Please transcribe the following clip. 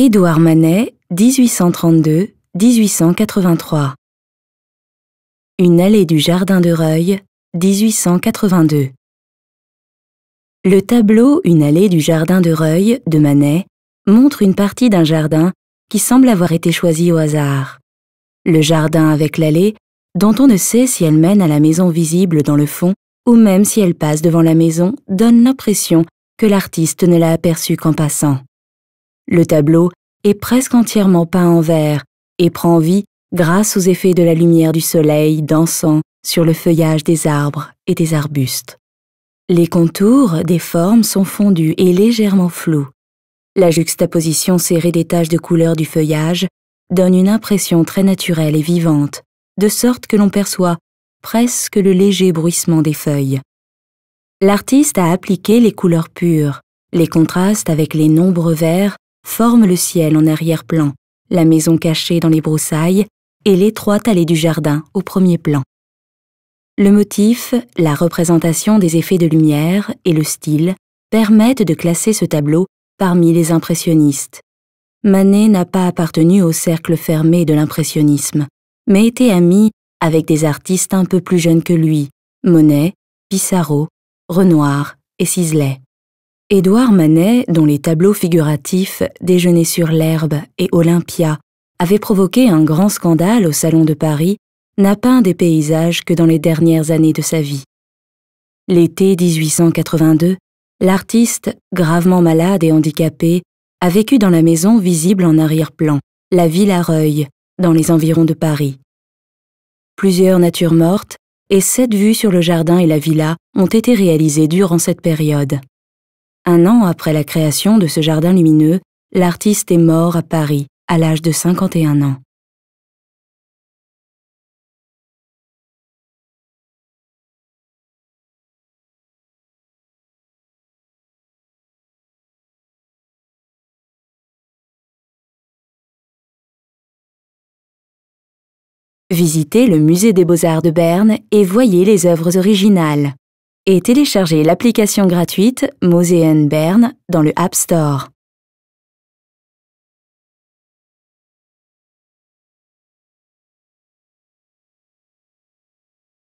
Édouard Manet, 1832-1883. Une allée du jardin de Reuil, 1882. Le tableau Une allée du jardin de Reuil de Manet montre une partie d'un jardin qui semble avoir été choisi au hasard. Le jardin avec l'allée, dont on ne sait si elle mène à la maison visible dans le fond ou même si elle passe devant la maison, donne l'impression que l'artiste ne l'a aperçue qu'en passant. Le tableau est presque entièrement peint en vert et prend vie grâce aux effets de la lumière du soleil dansant sur le feuillage des arbres et des arbustes. Les contours des formes sont fondus et légèrement flous. La juxtaposition serrée des taches de couleur du feuillage donne une impression très naturelle et vivante, de sorte que l'on perçoit presque le léger bruissement des feuilles. L'artiste a appliqué les couleurs pures. Les contrastes avec les nombreux verts forment le ciel en arrière-plan, la maison cachée dans les broussailles et l'étroite allée du jardin au premier plan. Le motif, la représentation des effets de lumière et le style permettent de classer ce tableau parmi les impressionnistes. Manet n'a pas appartenu au cercle fermé de l'impressionnisme, mais était ami avec des artistes un peu plus jeunes que lui, Monet, Pissarro, Renoir et Sisley. Édouard Manet, dont les tableaux figuratifs Déjeuner sur l'herbe et Olympia avaient provoqué un grand scandale au Salon de Paris, n'a peint des paysages que dans les dernières années de sa vie. L'été 1882, l'artiste, gravement malade et handicapé, a vécu dans la maison visible en arrière-plan, la Villa Reuil, dans les environs de Paris. Plusieurs natures mortes et 7 vues sur le jardin et la villa ont été réalisées durant cette période. Un an après la création de ce jardin lumineux, l'artiste est mort à Paris, à l'âge de 51 ans. Visitez le Musée des Beaux-Arts de Berne et voyez les œuvres originales. Et téléchargez l'application gratuite Museen Bern dans le App Store.